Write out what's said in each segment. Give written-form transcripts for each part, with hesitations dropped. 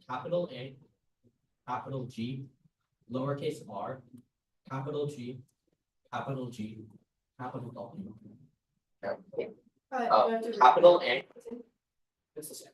Capital A, capital G, lowercase r, capital G, capital G, capital W. Capital A. It's the same.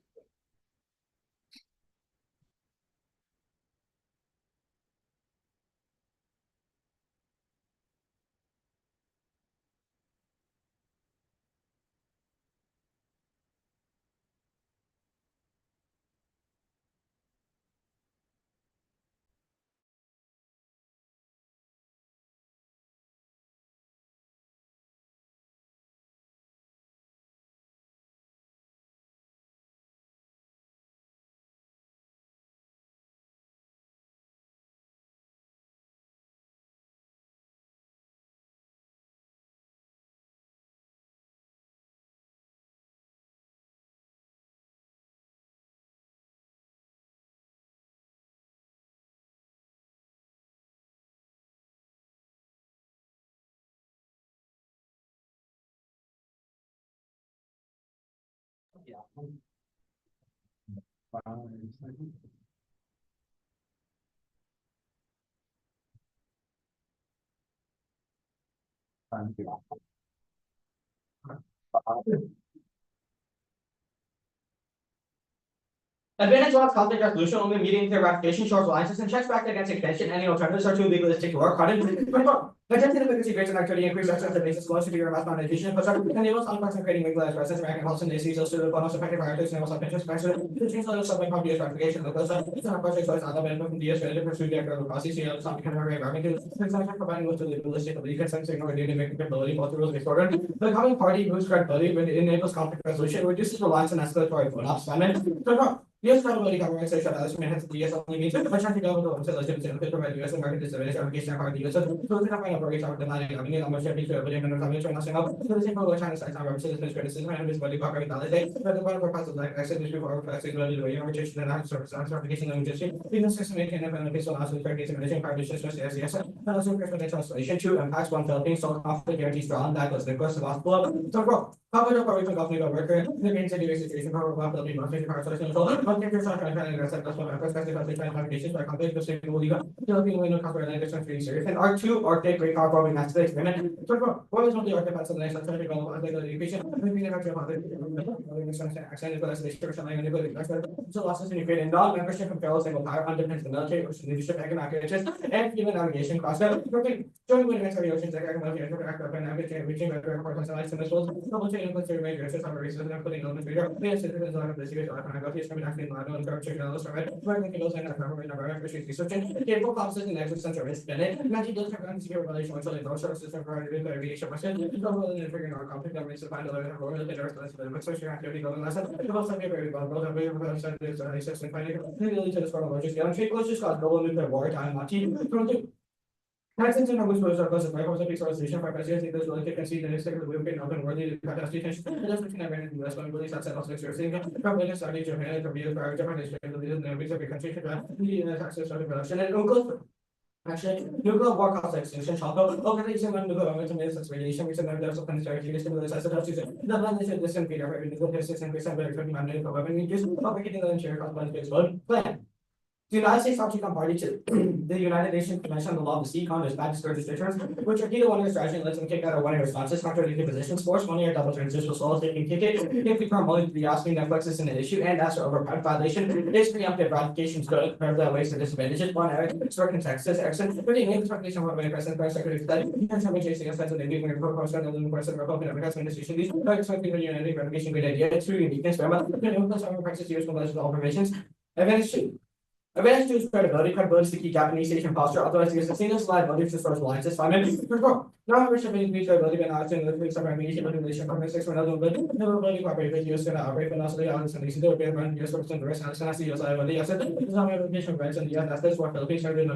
Yeah. Advantage of conflict resolution, only mediating clear ratification, short alliances, and checks back against extension. Any alternatives are too legalistic to work. Attempting efficacy rates and activity increase access to basis close to your mass foundation, infrastructure enables unprecedented creating legalized presence, American health and disease, also the bonus effective priorities, enable self-interest, to change the subject of DS ratification, the close up, it's not project choice, other benefit from DS related to pursue the actual process, you know, it's not becoming a very environmental, providing with the legalistic ability, consent, signal, reducing ability, both rules of order. The common party boosts credibility when it enables conflict resolution, reduces reliance on escalatory vote-off spending. Yes, credibility government say shut down has the US only means much to go with the legislation to provide US American disability application card the US. So the kind of progress of the money, I mean, I'm sure people are in the international. So the same for China side, our citizens criticism and visibility cooperate validate. But the one purpose like I said before, flexibility to your rejection and answer certification and rejection. In the system, maintain and benefits on us with certification and partitions just as yes. And also personal translation to impacts one Philippines, so conflict guarantee strong that was the course of possible. So bro, how about your company go worker? The main situation for one Philippine most part social control. Characters are trying to aggressive perspective of the applications by companies to stable legal Filipino copyright language and free series. And R2 Arctic Great Car Growing has the experiment. So what is one of the artifacts of the next century development of the education? Accent as well as the description language. So losses in Ukraine and non-membership from federal single power underpins the military, which is leadership, economic interests, and human navigation costs. Joining with advanced oceans, economic navigation, reaching better personalized missiles, double chain includes your major systems of resources, including elements reader, we citizens on the secret electronic from acting model and corruption analyst from it, working those and researching, capable processes and existence of risk benefit, magic does have secure relation with the sources of aviation question, double in figuring out conflict governments to find a level of role in the social activity going lesson, the most likely very well, both of them are system finding to this world, just young people just got global nuclear war time, not team. Access to numbers was a microsoft solution for presidents in this world to concede the next second will be open worthy capacity tension. The difference between Iran and the US when release outside of experiencing from British Saudi Japan to be for Japan is the leaders of the country to the access to production and uncles. Actually, nuclear war causes extinction shock. Organization when nuclear weapons and radiation, which are members of planetary stimulus as a substitution. The plan is a distant period for nuclear tests and percent better than nuclear weapon use, propagating the share caused by the world plan. The United States ought to become party to the United Nations Convention on the Law of the Sea, Congress, bad discouraged restrictions, which are either one-year strategy and lets them kick out or one-year responses, contradicting positions, force one-year double transitional solos, they can kick it. If we promote the asking Netflix isn't an issue and ask for overpowered violation, it is preemptive ratifications go curve that waste and disadvantages. One historic in Texas, excellent. Pretty name expectation of President Vice Secretary study, and some chasing a sense of the new proposed on the living person Republican administration. These are expecting the United ratification good idea. It's really uniqueness, but the practice years from all provisions. Advantage two. Advantage to credibility. Credibility is the key Japanese Asian posture. Otherwise, because the single slide value to source alliances. 5 minutes. Now, membership in the credibility when asked in the weeks of mediation relation from 6 for another bit. Never really cooperate with US to operate, but also the others and the European brand US represent the rest and the US liability. I said, this is how mediation grants in the US. That's what Philippines are doing.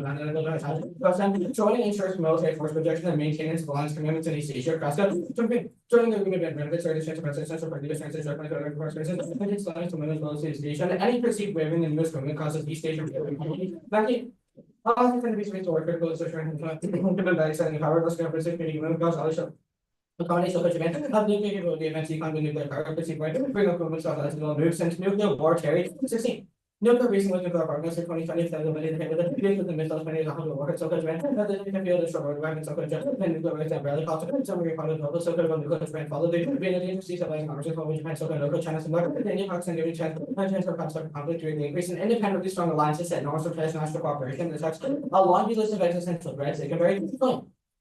Joining ensures military force projection and maintenance of alliance commitments in East Asia. Joining the agreement benefits are the chance of presidential for the US transition of the first president. And it's alliance to women's policy East Asia. Any perceived women in US government causes East Asia. Going to be switched over critical social and given by extending power, let's go for 6 minutes, The combination of events of nuclear capability events equal to nuclear power, which is going to bring up movements of the move since nuclear war carried 16. Nuclear reason with nuclear partners for 2020 the ability to handle the use of the missiles many of the whole war so event that the can feel the struggle environment so and nuclear waste and barely cost summary part of the global so nuclear event follow the ability to see supplies conversations with Japan so local China similar the Indian Pakistan giving chance of conflict during the increase in independently strong alliances that north of international cooperation the text a long list of existential threats it can vary.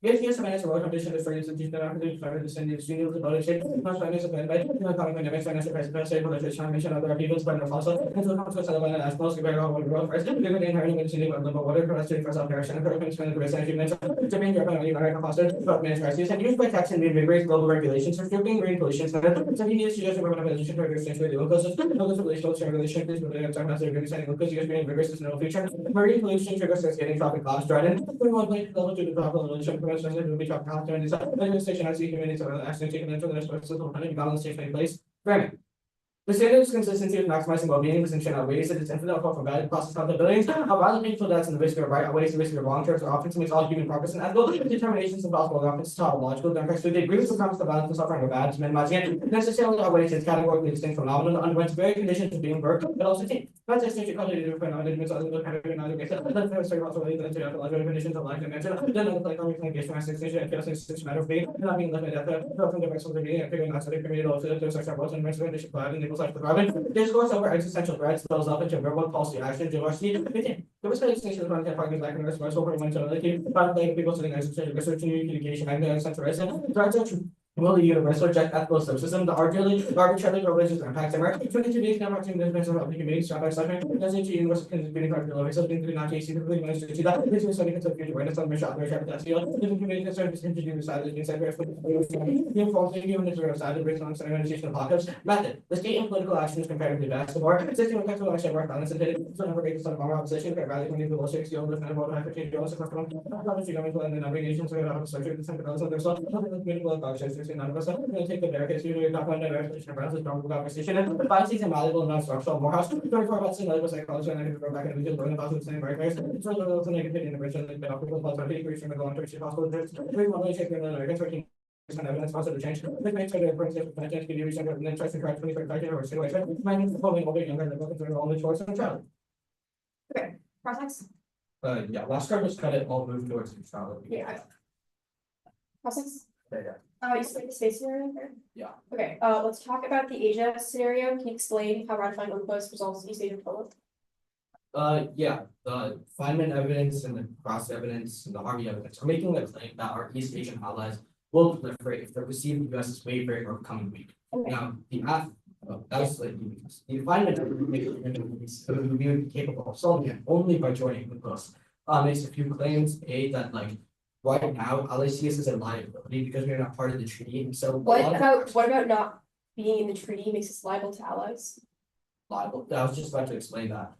Yes, yes, financial world condition is for institutions that are to send the students to policy, not financial plan by economic dynamics, financial crisis, political transformation, other people's but no fossil, and so comes to celebrate as most very well world first, they're going to inherit in city of the water, capacity for self direction, and purpose to the risk energy mentioned, Japan, Japan, American foster, development crisis, and used by tax and reinvigorate global regulations for fueling green pollution, so he needs to just remember the position for exchange with the locals, locals relations, regulation, please, but they are talking about the understanding locals, you guys being vigorous is no future, marine pollution triggers getting traffic costs, Jordan, we want to level to the proper relation, will be talking about during this administration as the community to actually taking into the resources of the balance taking place. Framing. The standard's consistency of maximizing well-being is in outweighs that it's infinite for valid process accountability. How violent painful deaths and the risk of right outweighs the risk of wrong terms or offense makes all human progress and ethical determinations impossible offense tautological democrats through the agreements of comes to violence and suffering of bad to minimizing it necessarily outweighs its categorically distinct phenomenon that underwent very conditions of being worked, but also team. Not just nature quality to phenomenon admits other than kind of another case. That's the story also related to the other conditions of life and mention. Then the like communication association and fails matter of being not being left at death from the rest of the being and figuring out so they permitted also to sexual and mental condition and equals like the Robin. Discourse over existential threats spills up into verbal policy action, diversity, and opinion. The risk of extinction of content partners like an response over mentality, but like people sitting existential research and communication and existentialism, threats are will the universal reject ethical subsystem, the arbitrarily religious impacts and right to introduce networks in the business of the community, step by step, doesn't to universal contributing part of the something to not chasing the managed to achieve that. This is something that's a future awareness on mission operation that's the different community service introduced side of the center for the informed given this side of based on some organization of pockets method. The state and political action is comparatively vast. The more system of control action work balance and so never based on our opposition, but rather when you will shake the old kind of hyperchange also from governmental and the navigations of the social center also there's a political conscious none of us take the barricades usually talk about diversity and balance strong conversation and biases and valuable non-structural more house 24 about medical psychology and I can go back and we just learn about the same barriers so those negative integration like the optical possibility creation of going to achieve possible there's very one way shape in the Americans working evidence possible to change like make sure that for instance the chance can be reached and then try to correct 25 or situation might be following older younger than looking through all the choice and child. Okay, process. Yeah, last card was cut it all moved towards neutrality. Yeah. Process. Yeah. You explained the space scenario here? Yeah. Okay, let's talk about the Asia scenario. Can you explain how ratifying UNCLOS results in East Asian total? Yeah, the Feynman evidence and the cross evidence and the Harvey evidence are making the claim that our East Asian allies will proliferate if they receive the US wavering over coming week. Okay. Now, the that was like the Feynman evidence would be capable of solving it only by joining UNCLOS. Makes a few claims. A that like right now, LACS is a liability because we're not part of the treaty. So What about not being in the treaty makes us liable to allies? Liable. I was just about to explain that.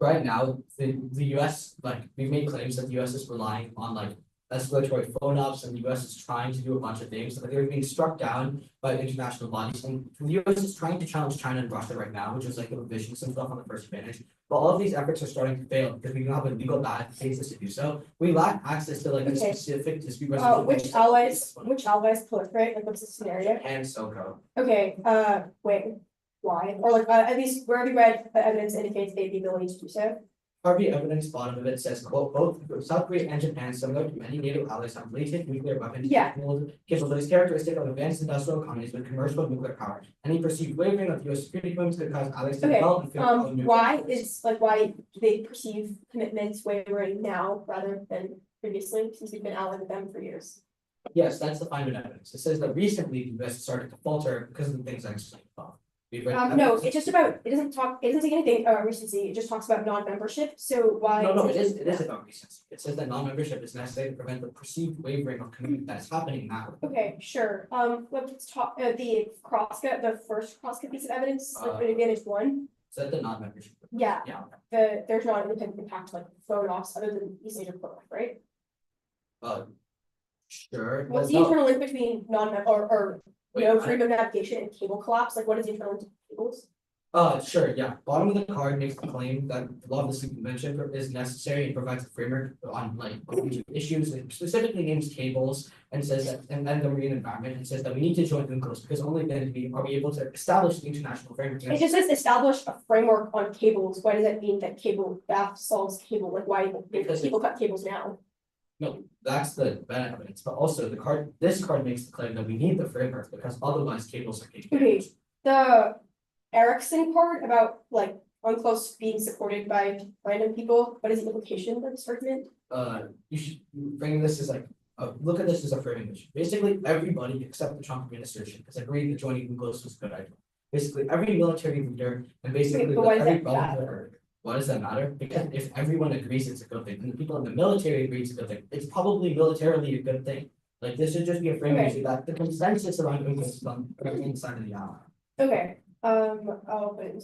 Right now, the US like we've made claims that the US is relying on like escalatory phone ups and the US is trying to do a bunch of things. Like they're being struck down by international bodies. And the US is trying to challenge China and Russia right now, which is like the revisions and stuff on the first advantage. But all of these efforts are starting to fail because we don't have a legal basis to do so. We lack access to like a specific dispute resolution. Which allies proliferate? Like what's the scenario? And SoCo. Okay, wait, why? Or like at least where have you read the evidence indicates they have the ability to do so? Harvey evidence bottom of it says, quote, both South Korea and Japan, similar to many NATO allies, have latent nuclear weapons. Yeah. Capabilities characteristic of advanced industrial economies with commercial nuclear power. Any perceived wavering of US security commitments could cause allies to develop and fail. Why do they perceive commitments wavering now rather than previously, since we've been allied with them for years? Yes, that's the Feynman evidence. It says that recently the US started to falter because of the things I explained above. No, it's just about, it doesn't say anything about recency, it just talks about non-membership, so why? No, it is about recency. It says that non-membership is necessary to prevent the perceived wavering of commitment that is happening now. Okay, sure, let's talk, the first Crosscut piece of evidence, like advantage one. Is that the non-membership? Yeah. Yeah. There's not an independent impact like phone offs other than East Asia protocol, right? Sure. What's the internal link between non-mem or freedom of navigation and cable collapse? Like what is the internal link to cables? Sure, yeah. Bottom of the card makes the claim that the law of the sleep convention is necessary and provides a framework on like issues. It specifically names cables and says that, and then the marine environment, and says that we need to join UNCLOS because only then are we able to establish the international framework. It just says establish a framework on cables. Why does that mean that cable, that solves cable? Like why Because people cut cables now? No, that's the benefits, but also this card makes the claim that we need the framework because otherwise cables are getting Okay, damaged. the Erickson part about like UNCLOS being supported by random people, what is the implication of this argument? You should bring this as like, look at this as a framing issue. Basically, everybody except the Trump administration has agreed that joining UNCLOS was a good idea. Basically, every military leader and basically but why does every that matter? relative. Why does that matter? Because if everyone agrees it's a good thing, and the people in the military agree it's a good thing, it's probably militarily a good thing. Like this should just be a framing Okay. issue that the consensus around UNCLOS is on inside of the ally. Okay, I'll put it in.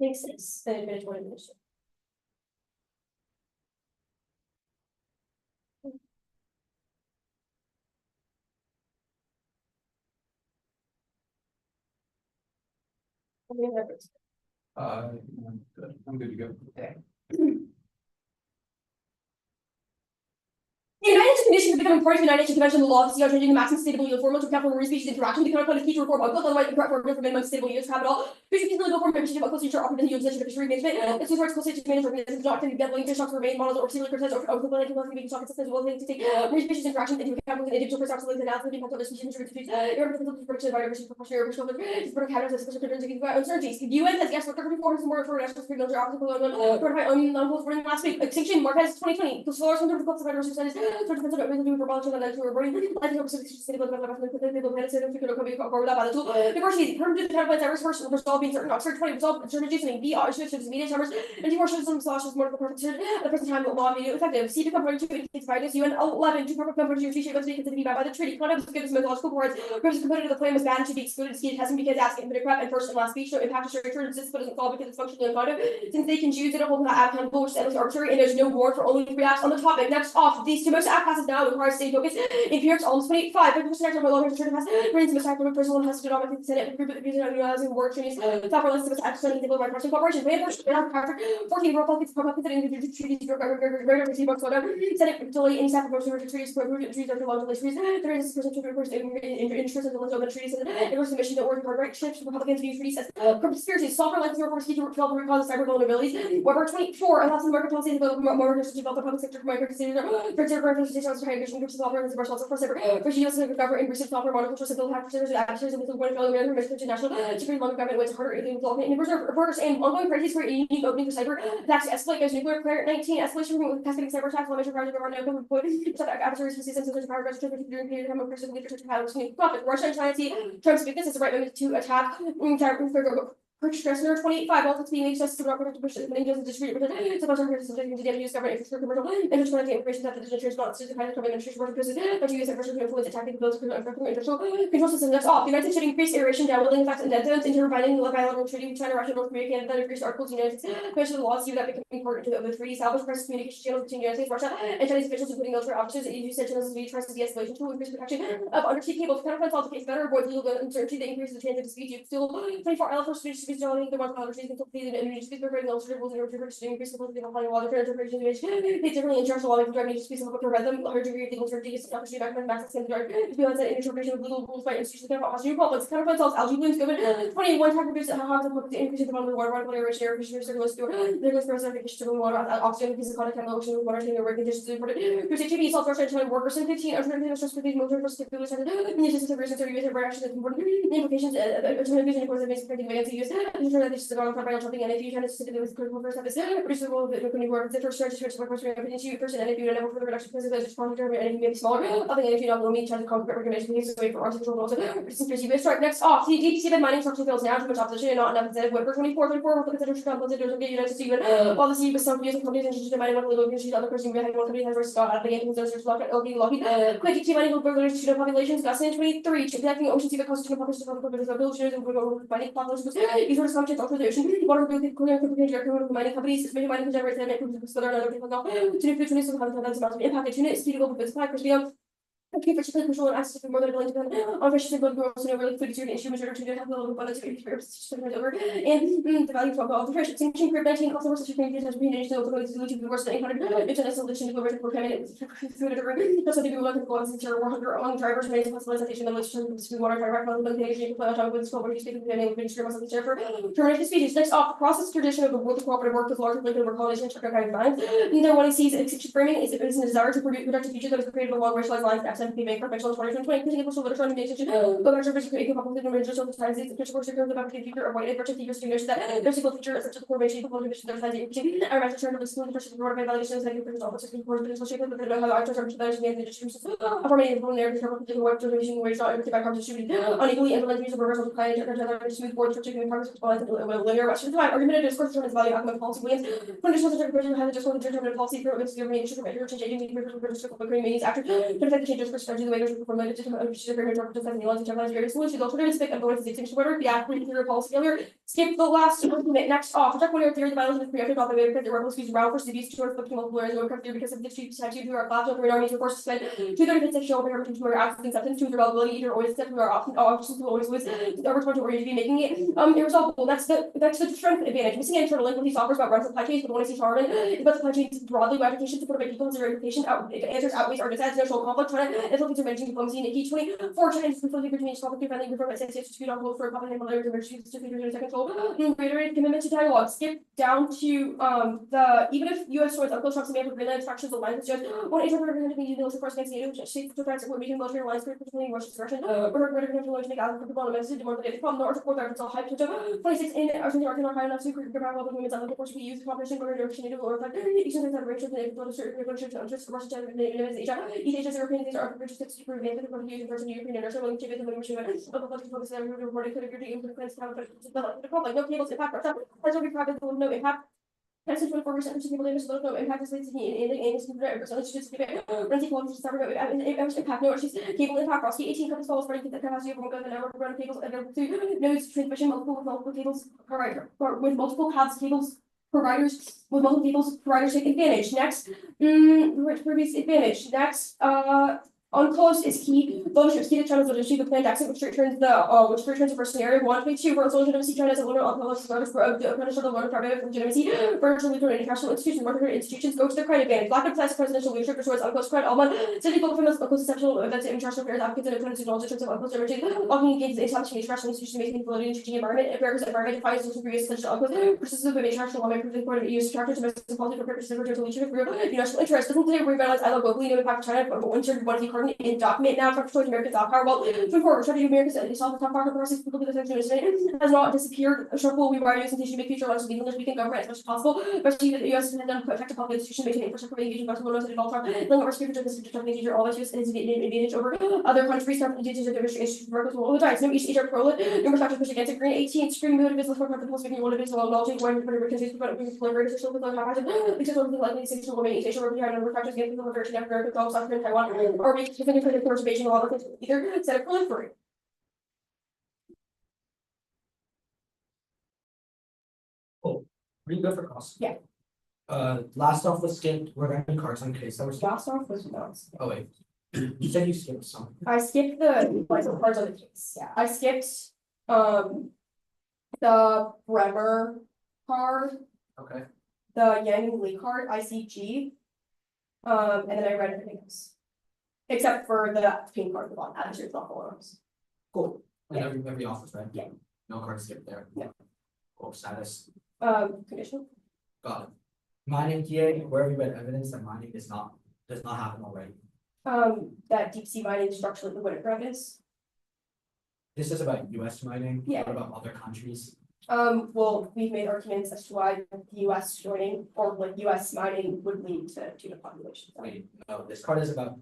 Makes sense, then finish one administration. I'm good to go. The United Nations Commission to become important to the United Nations Convention on the law of the sea on changing the maximum sustainable yield formula to account for marine species interaction. The current key to reform UNCLOS, otherwise the correct formula for minimum sustainable yields capital. Fisheries can go for membership of UNCLOS to ensure operating the yield position of fishery management. It's towards close to manage organisms not to get living fish stocks remain models or similar percent or equivalent to making stock systems will to take marine species interaction into account with individual stocks like the analysis of the impact of the species and species. In order to the production of biodiversity proportional or to support capital as special concerns against uncertainties. The UN has yes for current reforms more for national security military office notified on last week. Extinction Marquez 2020. The source under the cost of biodiversity studies for defense of for abolishing the natural burning, like the sustainable development of the planet, and figure out the tool. Diversity, permanent development, diverse first resolving certain Oxford 20 resolve strategies and be issues of media numbers and demotion some slashes more of the perfect at the present time the law immediately effective. See to come to its vitus UN 11 to proper members your teacher must be considered to be by the treaty. Conduct of gives methodological boards. Purpose component of the plan was banned should be excluded. Ski testing because asking for prep and first and last speech so impact structure exists but doesn't fall because it's functional and conduct. Since they can choose it a whole accountable which is arbitrary and there's no warrant for only 3 acts on the topic. Next off, these two most act passes now require state focus. Empirics almost 25. 50% of my lower return has brains most active personal has to dominate the Senate group of utilizing work trainees. Top for list of acting table by person corporation. Plan first and Harker 14 Republicans considering the treaties Senate delay any staff promotion or treaties for treaties after long delays treaties. There is a person to reverse interest in the list of the treaties and it was the mission that working hard right shifts Republicans view treaties as conspiracies. Software license report speaking to develop root causes cyber vulnerabilities. Weber 24 allows the market policy to develop more research to develop the public sector micro decisions for different representations to higher groups of software and responsible for cyber for US government and recent software monoculture civil hackers and adversaries and with the one fellow management mission to national security long government ways harder in development and reserve reporters and ongoing crises for a unique opening for cyber attacks escalate as nuclear clear 19 escalation with cascading cyber attacks measure project over no report adversaries for systems and power register during period of time of person leadership powers profit Russia and China see Trump's weakness is the right moment to attack purchase stress number 25 also being access to the push and just distribute suppose some person to damage government infrastructure commercial interest connecting information that the digital response to the kind of administration work because but use infrastructure to influence attacking those international control systems. That's off. The United States should increase iteration downloading effects and deadlines into providing the bilateral treaty with China, Russia, North Korea, Canada, increased articles in the United States commission the laws that become important to the treaty establish press communication channels between the United States, Russia, and Chinese officials, including military officers, and EU sentinels as we try to de-escalation to increase protection of undersea cables. Counterfeit solve the case better, avoid legal uncertainty that increases the transit speed. You still 24 hours for speech the one trees and completed and energy speed preparing illustrated rules and retrievers to increase the ability of applying law different interpretation they differently international law driving to speed to prevent them larger degree of legal certainty is opportunity back max extended drive to be on that interpretation of legal rules by institutions that have new problems. Counterfeit solves algae blooms government 21 time reduce how to put the increase in the amount of water body aeration air fisheries circulars through there goes first application to water oxygen pieces of contact chemical ocean with water taking the working conditions reported there's a TV self rush and workers and 15 alternative stress for these military versus capabilities and the system of research are used in reaction to important implications of vision of course of basic printing against use ensure that this is on by jumping and if you tend to stick with critical first service, reduce the role of the work the first stretch to work person and if you never for the reduction because it's just and if you make smaller, nothing and if you don't know me, try to concrete recommendation cases away from artificial roles. Strike next off. The deep sea mining structure fields now too much opposition and not enough instead of Whipper 24 will consider to get United States while the sea with some using companies interested in mining one legal issues other person behind one company has versus Scott out of the game concerns lock at LP Lockheed quick key mining burglars to populations got in 23 protecting the ocean sea coast to population of the villagers and mining populations these were subject to the ocean water clear mining companies mining generators and improves further another people know to the future needs to have that impact unit speed of business like okay, for control and access to more than a billion on fish blood growth and overly food to issue measure to have a little abundance of over and the value of all the fish. Extinction group 19 also was such a thing has been initially to worse than 800 internet solution to go over for coming through the room. That's what they do like go on zero 100 among drivers made facilitation and which to water driver from the page play on top with school where you speak of the name of ministry must have for termination species. Next off process tradition of the world cooperative work with larger liquid college and check kind of lines. Neither one sees extinction framing is a desire to produce productive features that was created along racialized lines SMP make professional 2020 critical social literature and education go back to the public and religious social sciences the critical circle of the future of white particular figures to notice that there's single feature such as the formation of public their size our master turn of the school the first of evaluations that you produce all the system for the shape of the how I turn to the distribution of forming the narrative of the web generation where it's not everything by carbon distributed unequally and the use of reversal kind of smooth board for taking progress with linear western time argument discourse determines value outcome policy wins conditions of the person has a discourse determined policy for its government measure changing the meetings after to affect the changes for strategy the way from the solution alternatives and bonus extinction order the accurate policy failure skip the last argument next off protect one of your theory the violation of preemptive author because the rebels use round for cities to reflect multiple areas of theory because of the chief type 2 who are class over armies were forced to spend 236 show over to our actions acceptance to availability either always accept our options will always lose over 20 or you be making it irresolvable that's the strength advantage missing internal link with these offers about run supply chains but when I see Charmin is about supply chains broadly by application to put about people zero application out answers outweighs or decides national conflict trying to influence managing diplomacy in key 24 times completely between public defending government sensitive to speed on hold for public and military emergencies to figure control reiterated commitment to dialogue skip down to the even if US swords up close proximity for Greenland fractions of lines just one interpreter going to be using the force against NATO which states to France we're making military alliance particularly Russia's direction we're going to make out the problem message more than the problem or support that it's all hype to 26 in Argentina are high enough to grab all the women's on the course we use competition we're going to NATO or like each of the federations and able to certain relationship to interest Russia and Asia East Asia's European things are registered to prevent the use of European inertia willing to be the membership of the public focus and reporting could agree to influence the public no cables impact that's will be private no impact. That's 24% of people live no impact is leads in so let's just give it renting quality to start impact no issues cable impact cross 18 couples falls for the capacity of the number of run cables available to nodes transmission multiple cables with multiple paths cables providers with multiple cables providers take advantage next previous advantage next unclosed is key. Bonus trips key to China's literacy. The planned exit, which returns the first scenario. 1.2 for legitimacy. China as a lunar unclosed service for the apprenticeship of the lunar private legitimacy. Virtual legal international institutions, market institutions go to their credit advantage. Lack of precise presidential leadership restores unclosed credit. All one city global famous unclosed exceptional events of international affairs advocates and opponents knowledge in terms of unclosed emerging. Locking against the establishing international institutions making validity and changing environment. America's environment defines solution previous such to unclosed. Persistence of international law may prove the point of EU structure to domestic policy for purposes of virtual leadership for national interest. Doesn't today revitalize I love globally no impact China, but when should one be carbon in document now talk towards America's top power. Well, moving forward, trying to do America's and solve the top power process people because has not disappeared. Shuffle we were using to make future laws of the English speaking government as much as possible. Especially the US has done effective public institution making infrastructure engaging possible notes at all time. Laying our speaker to this major all issues is an advantage over other countries that advantage of the issues workers all the time. No East Asia pro numerous factors push against it. Green 18 screen mode business for the most making one of his knowledge when countries but collaborators are still with haphazard. Because one of the likely things will remain East Asia where we have number of factors against the liberation of America, Gulf, South Korea, Taiwan, or we continue to course of Beijing a lot of either instead of proliferate. Oh, pretty good for cost. Yeah. Last off was skipped. Were there any cards on case that were skipped? Last off was not. Oh wait, you said you skipped some. I skipped the cards on the case. Yeah, I skipped the Bremer card. Okay. The Yang Li card, ICG. And then I read everything else. Except for the pink card at the bottom. Actually, it's not full arms. Cool. And every office, right? Yeah. No card skipped there. Yeah. Cool status. Conditional. Got it. Mining TA, where have you read evidence that mining does not happen already? That deep sea mining structurally the what it is. This is about US mining. Yeah. What about other countries? Well, we've made arguments as to why the US joining or like US mining would lead to tuna populations. Wait, no, this card is about,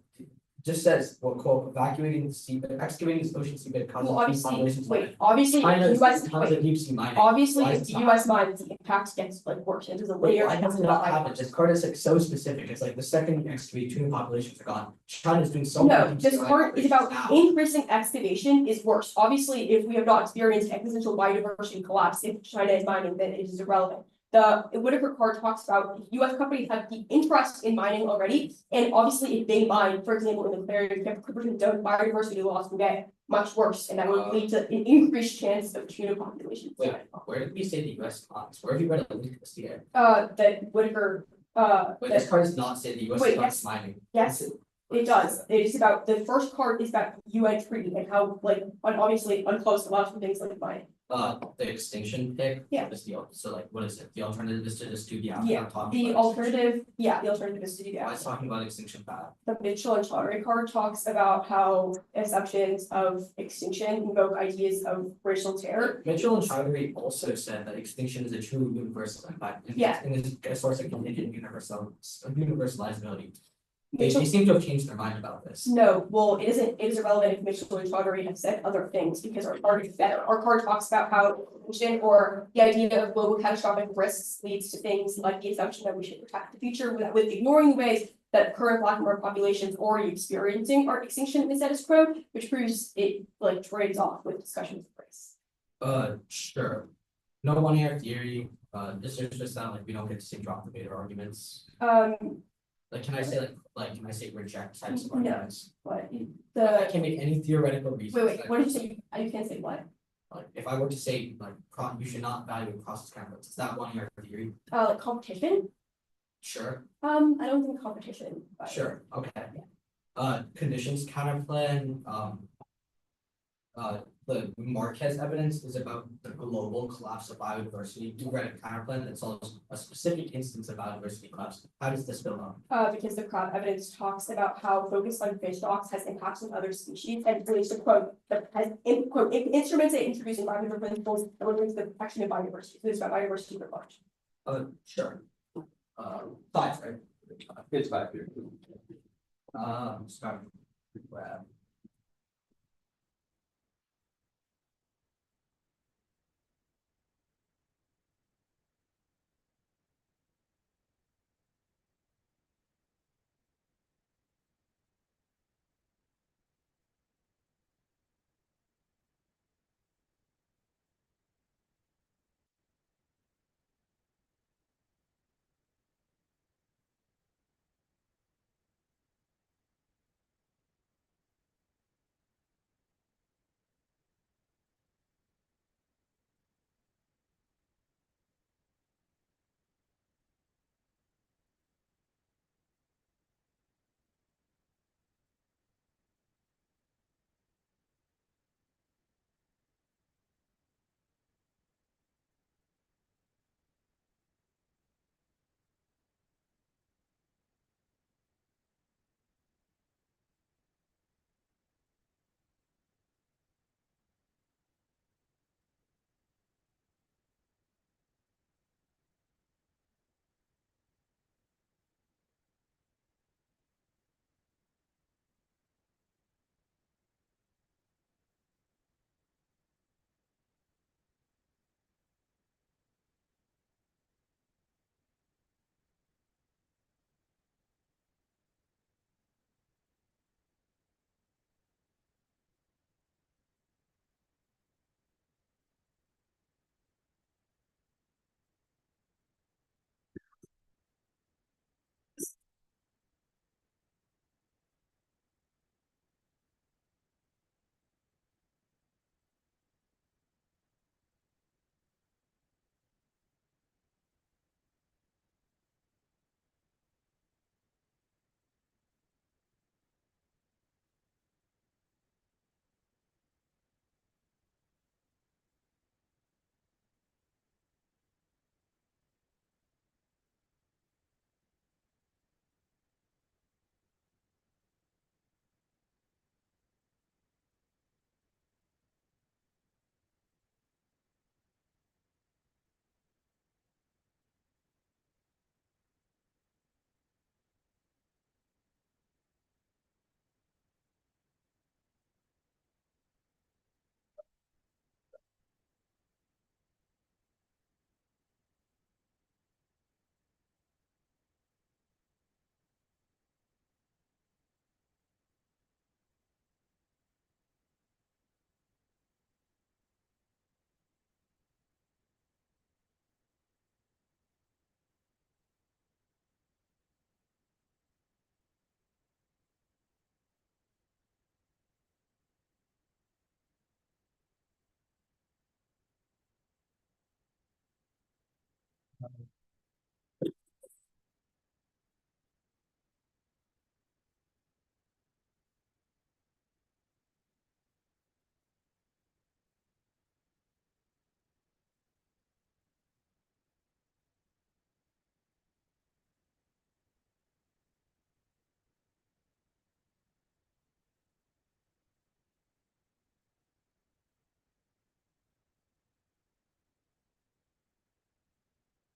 just says, well, quote, evacuating the seabed, excavating the ocean seabed causes Well, deep populations. obviously, China's US, tons of deep sea mining. obviously, Why if is the it US mines, the impact gets like worse, and there's a Wait, layer. why does it not happen? This card is like so specific, it's like the second you excavate, tuna populations are gone. China's doing so No, much. this card is about increasing excavation is worse. Obviously, if we have not experienced existential biodiversity collapse, if China is mining, then it is irrelevant. The Whitaker card talks about US companies have the interest in mining already, and obviously if they mine, for example, in the Clarion Clipperton Zone, biodiversity loss will get much worse, and that will lead to an increased chance of tuna populations. Wait, where did we say the US mines? Where have you read a link to this here? That Whitaker, Wait, this card does not say the US Wait, is mining. yes, it does. It is about, the first card is about UN treaty and how, like, obviously unclosed allows for things like mining. The extinction pick. Yeah. Is so like, what is it? The alternative is to just do the. Yeah, the alternative is to do Why that. is talking about extinction bad? The Mitchell and Chaudhary card talks about how assumptions of extinction invoke ideas of racial terror. Mitchell and Chaudhary also said that extinction is a true universal impact. Yeah. And is a source of contingent universalizability. They Mitchell, seem to have changed their mind about this. no, well, it is irrelevant if Mitchell and Chaudhary have said other things because our card is better. Our card talks about how extinction or the idea of global catastrophic risks leads to things like the assumption that we should protect the future with ignoring the ways that current Black American populations already experiencing our extinction in the status quo, which proves it like trades off with discussions of race. Sure. No one air theory, this is just not like we don't get to say drop the beta arguments. Like, can I say can I say reject types of No. arguments? But I the, can make any theoretical reason. wait, what did you say? You can't say what? Like, if I were to say, like, you should not value process conflicts, is that one air theory? Like competition? Sure, I don't think competition. But sure, okay. Yeah. Conditions counterplan, the Marquez evidence is about the global collapse of biodiversity. You read a counterplan that solves a specific instance of biodiversity collapse. How does this build up? Because the crop evidence talks about how focus on fish stocks has impacts on other species and relates to quote, that has quote, instruments that introduce environmental principles that will lead to the protection of biodiversity. So it's about biodiversity at large. Sure. Five, right? It's 5 here. Start. Grab.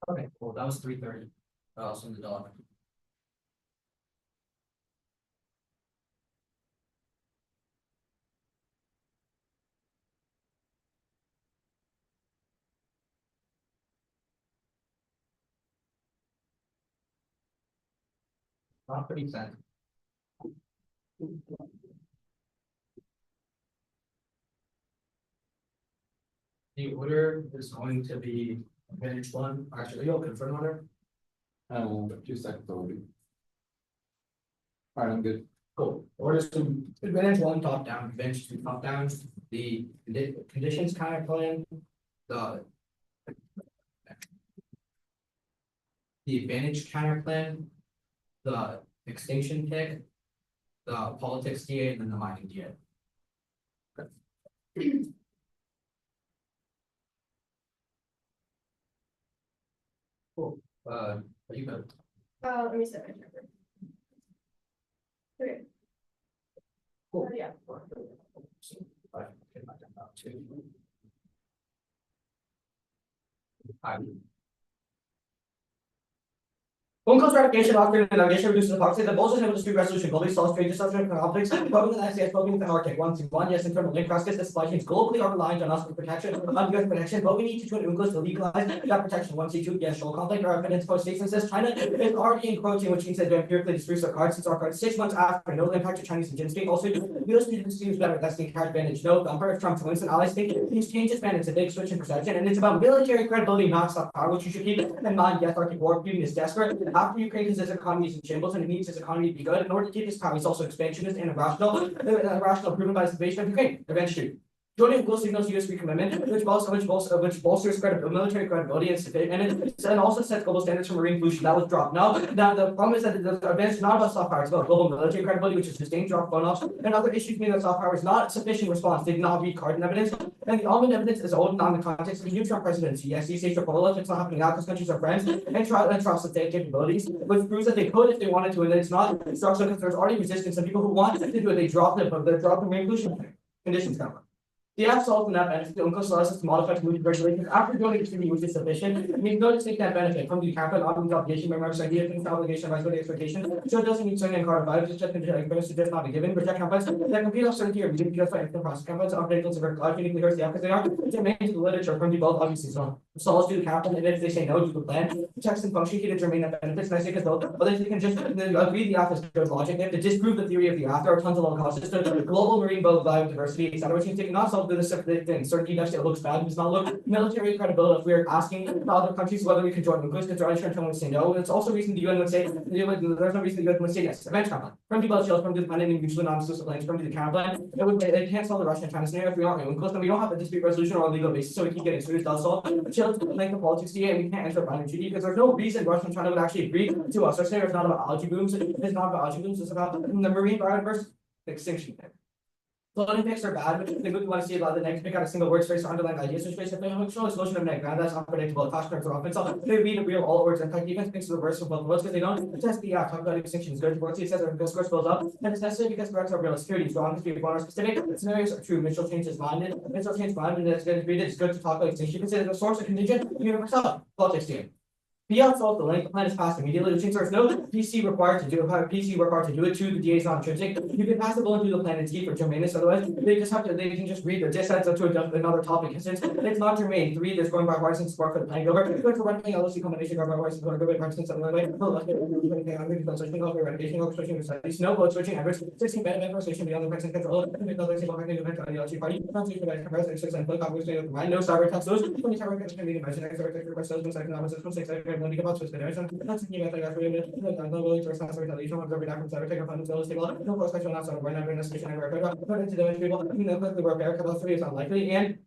Okay, cool, that was 3:30. Also in the dog. Not pretty sad. The order is going to be advantage one, actually, you'll confirm order. 2 seconds already. Alright, I'm good. Cool. Orders to advantage one, top down, advantage two, top down, the conditions kind of plan. The advantage counter plan. The extinction pick. The politics DA and then the mining DA. Cool, are you good? Let me set my timer. Okay. Cool. Yeah. Uncle's ratification of the delegation reduces the proxy, the Bolton Hill Dispute Resolution, globally solves trade disruption and conflicts, probably the SCS spoken with the Arctic, one, yes, internal link cross the supply chains globally are reliant on us for protection, on US protection, but we need to join UNCLOS to legalize that protection, 1C2, yes, show conflict, our evidence post states and says China is already encroaching, which means that they're empirically disputes our cards, since our cards 6 months after, no impact to Chinese and state, also, US disputes better, that's the entire advantage, no, bumper, if Trump wins and allies think these changes, man, it's a big switch in perception, and it's about military credibility, not soft power, which you should keep in mind, yes, Arctic war, Putin is desperate, after Ukraine is his economy is in shambles and it needs his economy to be good. In order to keep his power, he's also expansionist and irrational, proven by his invasion of Ukraine. Eventually. Joining will signals US recommitment, which bolsters military credibility and also sets global standards for marine pollution. That was dropped. Now the problem is that the advance is not about soft power, it's about global military credibility, which is sustained drop phone-offs, and other issues mean that soft power is not sufficient response. They did not read carbon evidence, and the almond evidence is old and on the context of the new Trump presidency. Yes, these states are polar, it's not happening now because countries are friends and trust that they have capabilities, which proves that they could if they wanted to, and it's not structural because there's already resistance and people who want to do it, they drop it, but they're dropping marine pollution conditions kind of. The app solves the net benefit. The UNCLOS allows us to modify to move regulations after doing extremely, which is sufficient. It means no distinct net benefit from the capital obligation, membership idea, things obligation, rights, expectation. So it doesn't mean certain in card 5, just suggest not a given. Reject campus that complete uncertainty or medium just by instant process campus operating to vertical uniquely hurts the app because they are germane to the literature from the both obviously so. Solves do the capital and if they say no to the plan, text and function key to germane net benefits. And I say because both others they can just agree the app is good logic. They have to disprove the theory of the app. There are tons of low cost systems, global marine biodiversity, etc. Which means they cannot solve the separate things. Certainty that it looks bad, does not look military credibility. If we're asking other countries whether we can join UNCLOS, because they're unsure and say no. It's also reason the UN would say there's no reason the UN would say yes. Event plan. From the Belt Shield, from the dependent and mutually non-exclusive plans, from the camp plan. It can't solve the Russian and China scenario if we aren't UNCLOS, then we don't have a dispute resolution or a legal basis, so we keep getting sued. Does solve Shield like the politics DA, and we can't enter a binding treaty because there's no reason Russia and China would actually agree to us. Our scenario is not about algae blooms. It's not about algae blooms. It's about the marine biodiversity extinction. Floating picks are bad, but they would want to see a lot of the next pick out a single word space or underlying ideas, which basically show a solution of net ground that's unpredictable. Clash curves are often so they read a real all words and type defense picks the worst of both worlds because they don't test the talk about extinction is good. Words it says our scores build up, and it's necessary because threats are real security. So honestly, if one are specific scenarios are true, Mitchell changes mind, and it's good to read it. It's good to talk about extinction. You can say the source of contingent universal politics team. Beyond solve the link, the plan is passed immediately, which means there's no PC required to do it to the DA is not intrinsic. You can pass the bullet through the plan and see for germaneness, otherwise they can just read the dissets up to another topic. Since it's not germane, 3, there's going bipartisan support for the plan over. But for running LOC combination of bipartisan support, bipartisan something like no vote switching efforts, 16 benefit for station beyond the president control, another single ideology party, no cyber attacks, those 20 cyber attacks can be imagined, economics, 6 when we come out to federation, that's new method of really first class retaliation of every from cyber take on those table, no course question outside of right now, investigation and record, but into the people, quickly warfare, capacity is unlikely, and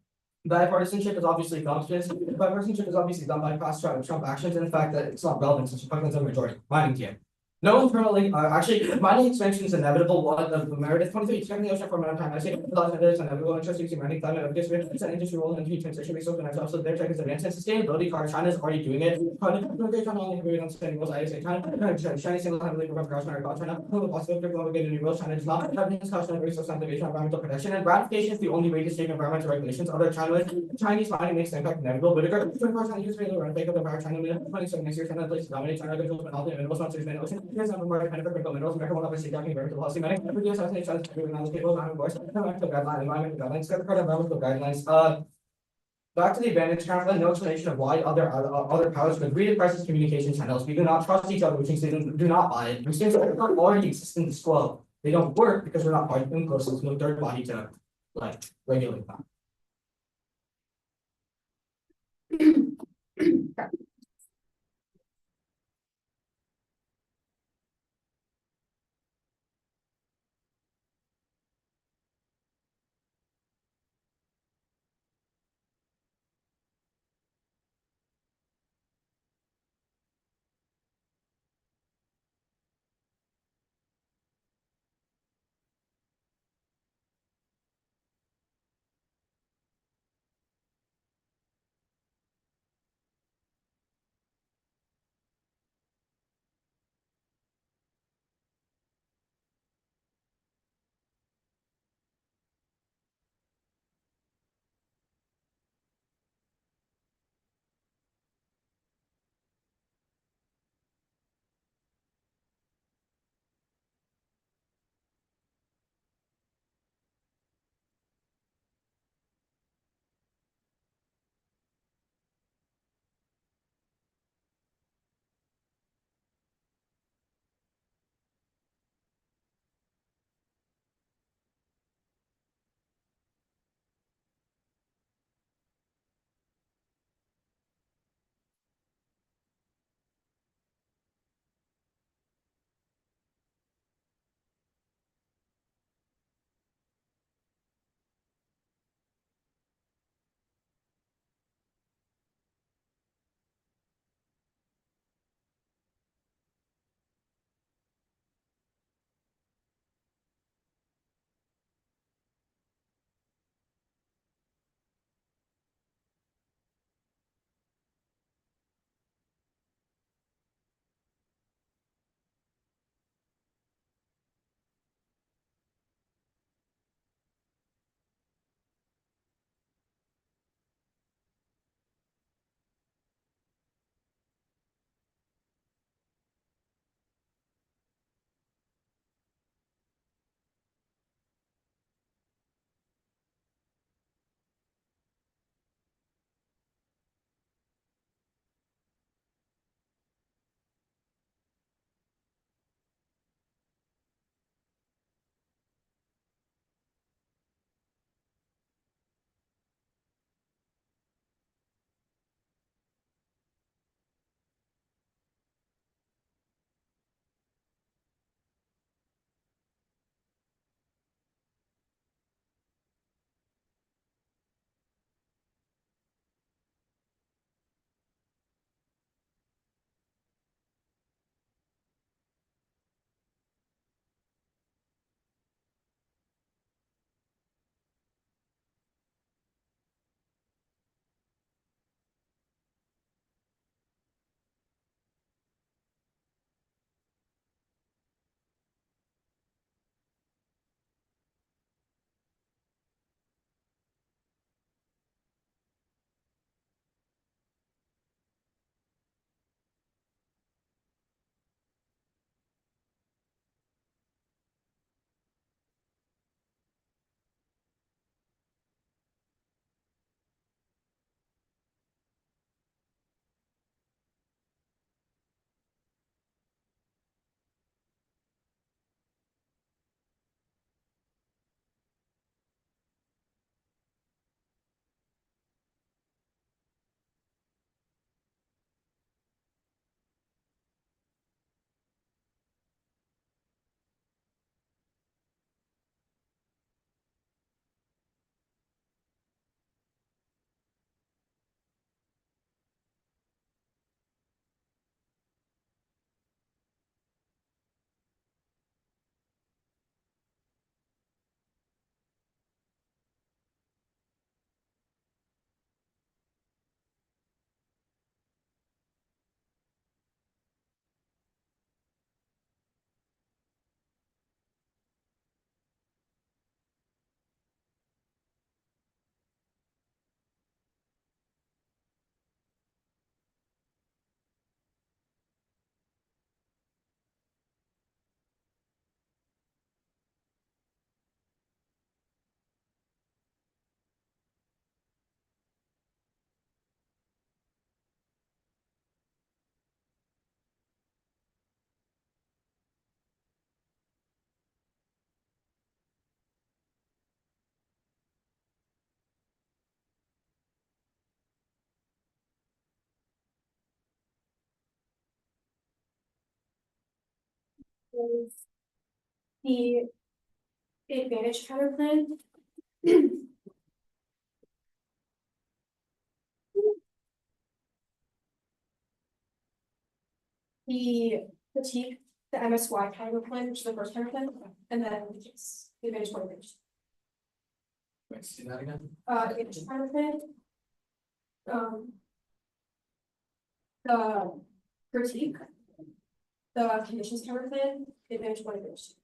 bipartisanship is obviously functions. Bipartisanship is obviously done by past Trump actions, and the fact that it's not relevant since Republicans are the majority. Mining team. No internally, actually, mining expansion is inevitable. One of the Meredith 23, checking the ocean for a amount of time. I say the laws and others inevitable interest using mining climate of district, it's an industry role and energy transition resource, and also their check is advanced sustainability. China is already doing it. China only agreed on sustainable rules. I say China single-handedly prevent cars and China. The possibility of global new rules. China does not have discussion of resource conservation, environmental protection, and ratification is the only way to shape environmental regulations. Other Chinese mining makes the impact inevitable. Whitaker, 24 China use radio and fake of the power China 27 next year. China places dominate China controls and all the minerals not to the ocean. Here's number more kind of critical minerals. America will obviously talking about the policy mining. Every year, China's on the table. I'm course. Environmental guidelines. Environmental guidelines. Back to the advantage conflict, no explanation of why other powers would agree to crisis communication channels. We do not trust each other, which means they do not buy it. Things already exist in the flow. They don't work because we're not part of them close. There's no third body to like regulate that. is the advantage counterplan. The critique, the MSY counterplan, which is the first counterplan, and then it's the advantage motivation. Wait, see that again? Advantage counterplan. The critique. The conditions counterplan, the advantage motivation.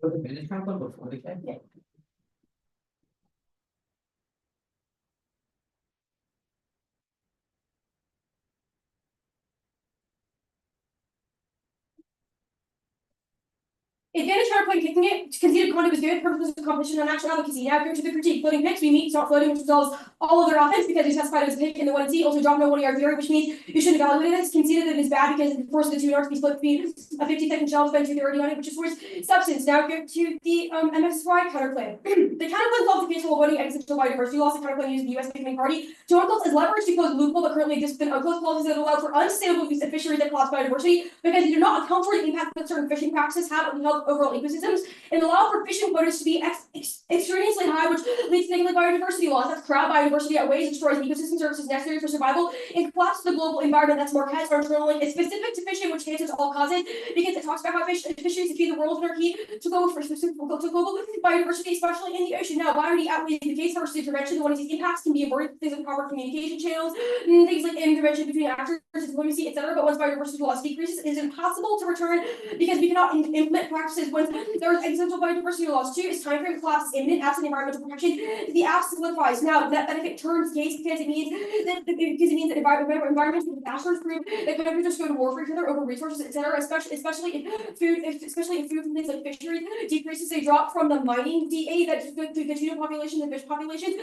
So the management plan before the cap? Yeah. Advantage counterpoint kicking it, conceded conduct was good, purpose of competition on action advocacy. Now here to the critique, floating picks, we meet, stop floating, which resolves all of their offense because we specified it as a pick in the 1C, also drop no 1 yard theory, which means you shouldn't evaluate this, conceded that it is bad because it forces the 2 yards to be split between a 50-second shelf and 230 on it, which is worth substance. Now here to the MSY counterplan. The counterplan solves the case while avoiding existential biodiversity loss. The counterplan uses the US Picketing Party to unclose as leverage to close the loophole that currently exists within unclosed policies that allow for unsustainable use of fisheries that collapse biodiversity because they do not account for the impact that certain fishing practices have on the health of overall ecosystems and allow for fishing quotas to be extraneously high, which leads to negative biodiversity loss. That's crab biodiversity outweighs and destroys ecosystem services necessary for survival and collapses the global environment. That's Marquez Armstrong. It's specific to fishing, which cases all causes because it talks about how fisheries feed the world and are key to global biodiversity, especially in the ocean. Now, biodiversity outweighs the case versus intervention. One of these impacts can be avoided things like proper communication channels, things like intervention between actors, diplomacy, etc. But once biodiversity loss decreases, it is impossible to return because we cannot implement practices once there is existential biodiversity loss. 2 is time frame collapse is imminent, absent environmental protection. The absence solidifies. Now that benefit turns case because it means that environmental disasters prove that countries just go to war for each other over resources, etc. Especially if food from things like fisheries decreases, they drop from the mining DA that the tuna population, the fish population,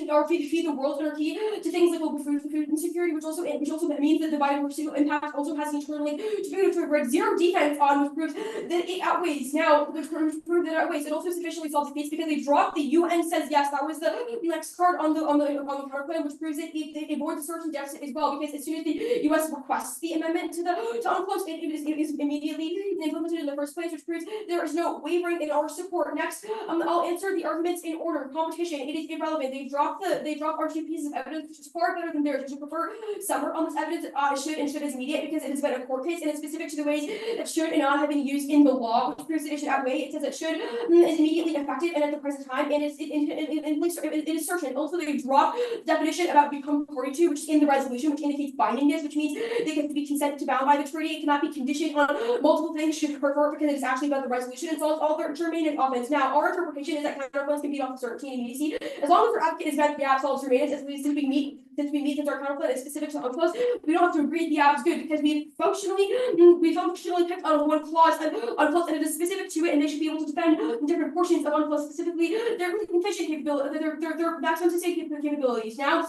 or feed the world and are key to things like global food insecurity, which also means that the biodiversity impact also has internally to red zero defense on, which proves that it outweighs. Now, which proves that it outweighs. It also sufficiently solves the case because they dropped the UN says yes. That was the next card on the counterplan, which proves that it avoids the source and deficit as well. Because as soon as the US requests the amendment to unclose, it is immediately implemented in the first place, which proves there is no wavering in our support. Next, I'll answer the arguments in order. Competition, it is irrelevant. They dropped our 2 pieces of evidence, which is far better than theirs. Would you prefer summer on this evidence? Should is immediate because it has been a court case and it's specific to the ways that should and not have been used in the law, which proves that it should outweigh. It says it should is immediately effective and at the present time, and it is certain. Also, they dropped the definition about become party to, which is in the resolution, which indicates bindingness, which means they can be consent to bound by the treaty. It cannot be conditioned on multiple things. Should prefer because it is actually about the resolution and solves all their germane and offense. Now, our interpretation is that counterplans can beat off certainty and immediacy as long as their advocate is met the absolves remains as we simply meet. Since our counterplan is specific to unclosed, we don't have to agree the app is good because we functionally picked on one clause and unclosed and it is specific to it, and they should be able to defend different portions of unclosed, specifically their fishing capability, their maximum sustainable capabilities. Now,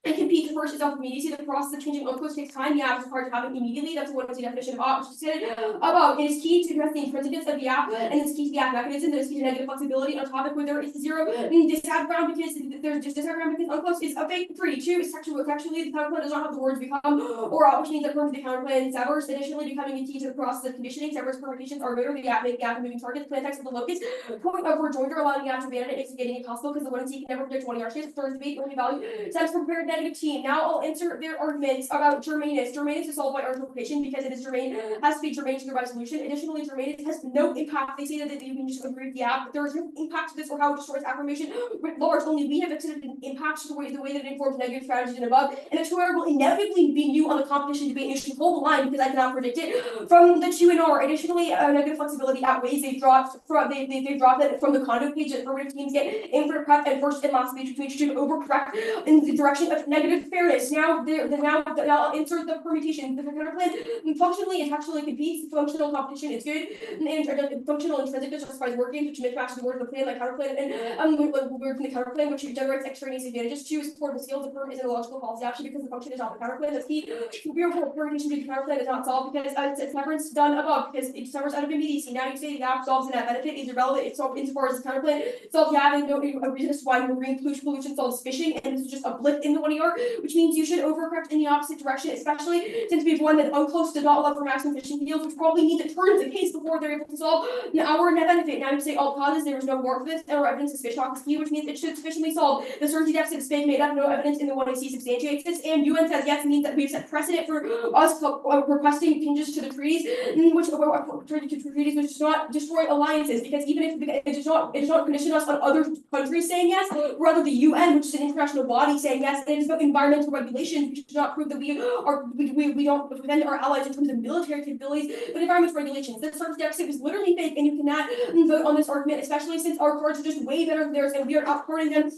and compete first is off immediacy. The process of changing unclosed takes time. The app is required to happen immediately. That's what is the definition of op, which is said about. It is key to address the intrinsics of the app, and it's key to the app mechanism. There's key to negative flexibility on a topic where there is zero disaggregation because there's just disaggregation because unclosed is a fake 3. 2 is textually the counterplan does not have the words become or which means that the counterplan severs. Additionally, becoming a key to the process of conditioning. Severs permutations are better. The app make the app moving targets. Plan text of the locus. Point of rejoinder allowing the app to abandon it makes getting it possible because the 1C can never predict 20 yard chance. Third debate only value stems from prepared negative team. Now I'll answer their arguments about germaneness. Germaneness is solved by our interpretation because it is germane, has to be germane to the resolution. Additionally, germaneness has no impact. They say that you can just agree with the app, but there is no impact to this or how it destroys affirmation writ large. Only we have accepted an impact to the way that it informs negative strategies and above. And the tutor will inevitably be new on the competition debate and you should hold the line because I cannot predict it from the 2 and R. Additionally, negative flexibility outweighs. They dropped it from the condo page that affirmative teams get in for prep and first and last page, which should overcorrect in the direction of negative fairness. Now I'll insert the permutation. The counterplan functionally and textually competes. Functional competition is good. And functional intrinsic justifies working, which mismatch the word of the plan like counterplan and word from the counterplan, which generates extraneous advantages. Two is supportable skills. The perm is a logical policy action because the function is not the counterplan. That's key. Real permutation to the counterplan is not solved because it's never done above because it suffers out of immediacy. Now you say the gap solves the net benefit is irrelevant. It's solved insofar as the counterplan. So you have no reason as to why marine pollution solves fishing, and this is just a blip in the 1 ER, which means you should overcorrect in the opposite direction, especially since we've won that unclose to not allow for maximum fishing fields, which probably need to turn the case before they're able to solve our net benefit. Now you say all causes, there was no warrant for this, or evidence is fish talk is key, which means it should sufficiently solve the certainty deficit is being made up, no evidence in the 1AC substantiates this, and UN says yes means that we've set precedent for us requesting changes to the treaties, which does not destroy alliances, because even if it does not condition us on other countries saying yes, rather the UN, which is an international body, saying yes, and it is about environmental regulations, which does not prove that we don't defend our allies in terms of military capabilities, but environmental regulations. This sort of deficit is literally fake, and you cannot vote on this argument, especially since our cards are just way better than theirs, and we are outcarding them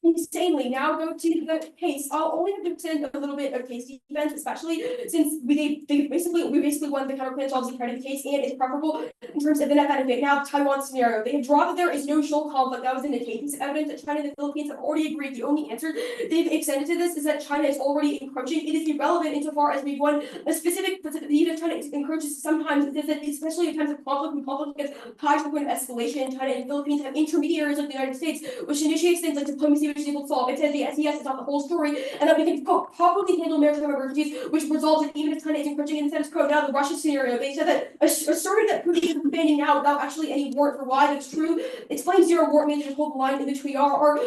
insanely. Now go to the case. I'll only have to pretend a little bit of case defense, especially since we basically won the counterplan solves the credit case, and it's preferable in terms of the net benefit. Now Taiwan scenario. They have drawn that there is no shoal conflict. That was in the case of evidence that China and the Philippines have already agreed. The only answer they've extended to this is that China is already encroaching. It is irrelevant insofar as we've won a specific, even if China encroaches sometimes, it is that especially in times of conflict, when conflict gets high to the point of escalation, China and the Philippines have intermediaries like the United States, which initiates things like diplomacy, which is able to solve. It says the SES is not the whole story, and that we can properly handle maritime emergencies, which results in even if China is encroaching in the status quo. Now the Russia scenario, they said that asserting that Putin is expanding now without actually any warrant for why that's true, explains zero warrant means just hold the line in between. Our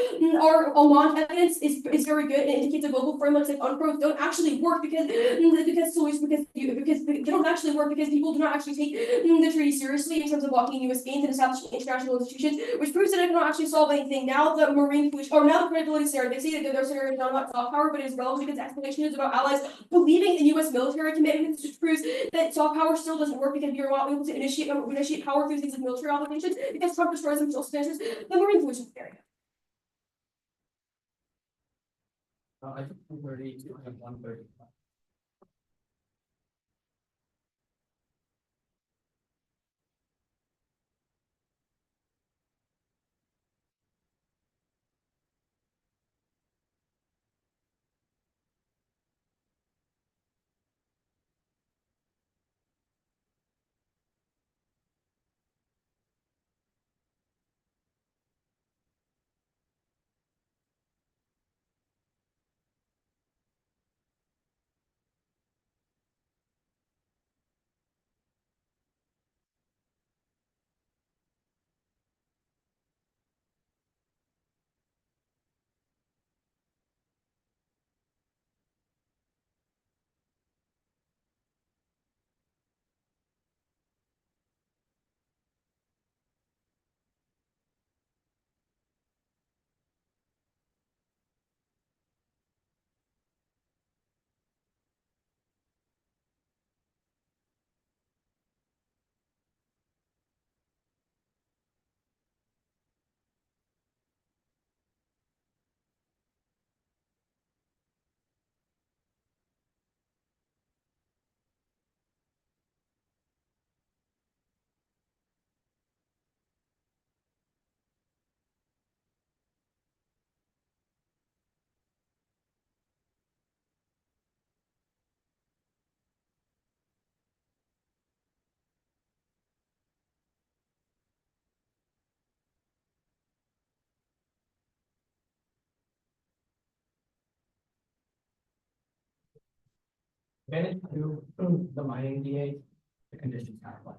Oman evidence is very good and it indicates that global frameworks like UNCLOS don't actually work because they don't actually work because people do not actually take the treaty seriously in terms of blocking U.S. gains and establishing international institutions, which proves that it cannot actually solve anything. Now the marine pollution, or now the credibility scenario, they say that their scenario is not about soft power, but it is relevant because explanation is about allies believing in U.S. military commitments, which proves that soft power still doesn't work because we are not able to initiate power through things like military obligations because Trump destroys them, which also answers the marine pollution scenario. I took 230 and 130. When to the mining DA, the conditions are applied.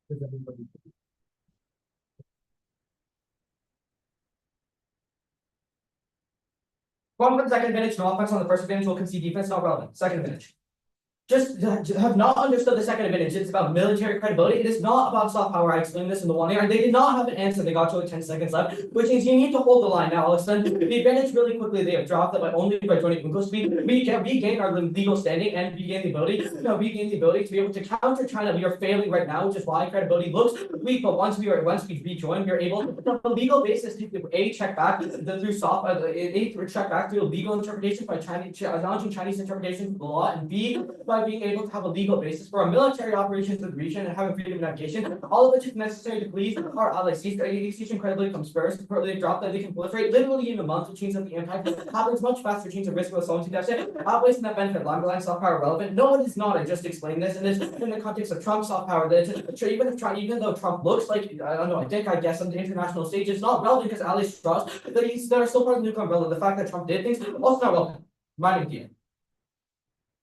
Does everybody? One for the second advantage, no offense on the first advantage, will concede defense, not relevant. Second advantage. Just have not understood the second advantage. It's about military credibility. It is not about soft power. I explained this in the 1 year. They did not have an answer. They got to like 10 seconds left, which means you need to hold the line. Now I'll extend the advantage really quickly. They have dropped it, but only by joining Uncle speed. We gain our legal standing and we gain the ability. We gain the ability to be able to counter China. We are failing right now, which is why credibility looks weak. But once we rejoin, we are able to on a legal basis to check back through soft check back through legal interpretation by Chinese challenging Chinese interpretations of the law, and B by being able to have a legal basis for our military operations in the region and having freedom of navigation, all of which is necessary to please our allies. These incredibly comes first. They drop that they can proliferate literally in a month, which means that the impact happens much faster, which means the risk of a sovereignty deficit outweighs that benefit. Line soft power relevant. No, it is not. I just explained this, and this in the context of Trump's soft power. That even though Trump looks like I don't know, I guess on the international stage, it's not relevant because allies trust that they're still part of the nuclear umbrella. The fact that Trump did things also not relevant. Mining deal.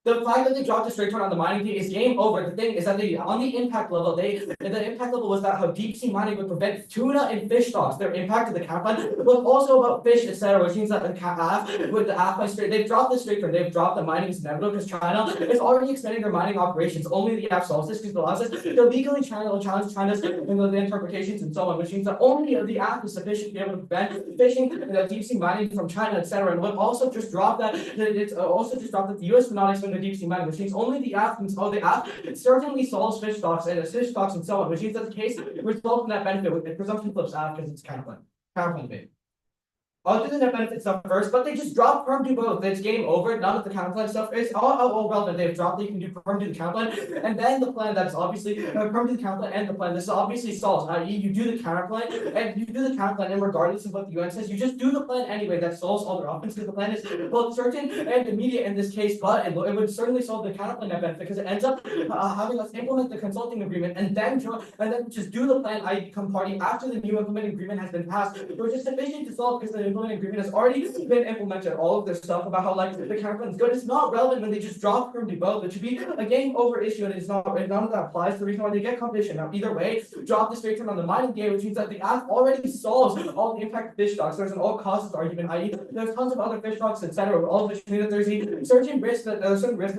The fact that they dropped a straight turn on the mining deal is game over. The thing is that on the impact level, the impact level was that how deep sea mining would prevent tuna and fish stocks. Their impact to the cap line was also about fish, etc., which means that the cap with the half by straight, they've dropped the straight turn, they've dropped the mining is inevitable because China is already expanding their mining operations. Only the app solves this because the law says to legally challenge China's the interpretations and so on, which means that only the app is sufficient to be able to prevent fishing and deep sea mining from China, etc. And what also just dropped that it's also just dropped that the US would not expand the deep sea mining, which means only the app it certainly solves fish stocks and so on, which means that the case results in that benefit with the presumption flips app because it's counterclaim bait. I'll do the net benefit stuff first, but they just dropped perm do both. It's game over. None of the counterplan stuff is all relevant. They've dropped that you can do perm do the counterplan, and then the plan that's obviously perm do the counterplan and the plan. This is obviously solves. I.e., you do the counterplan and you do the counterplan, and regardless of what the UN says, you just do the plan anyway. That solves all their offense because the plan is both certain and immediate in this case. But it would certainly solve the counterplan net benefit because it ends up having us implement the consulting agreement and then just do the plan. I become party after the new implementing agreement has been passed, which is sufficient to solve because the implementing agreement has already been implemented. All of this stuff about how like the counterplan is good, it's not relevant when they just drop from do both. It should be a game over issue, and it's not. None of that applies. The reason why they get competition now, either way, drop the straight turn on the mining game, which means that the app already solves all the impact of fish stocks. There's an all causes argument, i.e., there's tons of other fish stocks, etc. All of which mean that there's a certain risk that the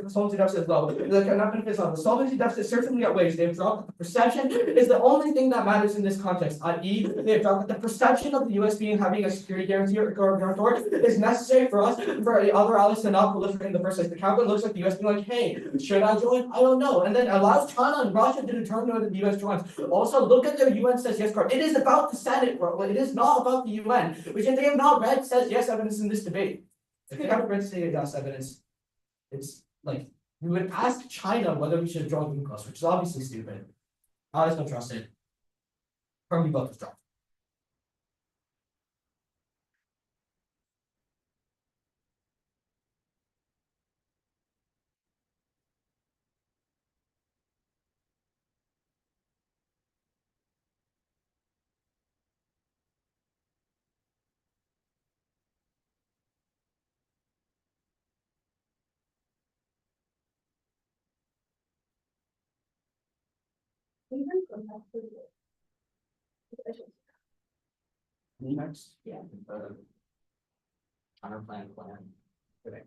solvency deficit is low. The net benefit is low. The solvency deficit certainly outweighs. They've dropped that the perception is the only thing that matters in this context, i.e., they've dropped that the perception of the US being having a security guarantee or guarantor is necessary for us, for the other allies to not proliferate in the first place. The counterplan looks like the US being like, hey, should I join? I don't know. And then allows China and Russia to determine whether the US joins. Also, look at their UN says yes card. It is about the Senate, bro. It is not about the UN, which if they have not read says yes evidence in this debate. If they haven't read say yes evidence, it's like we would ask China whether we should join UNCLOS, which is obviously stupid. I just don't trust it. From both was dropped. Next. Yeah. Counterplan. Okay.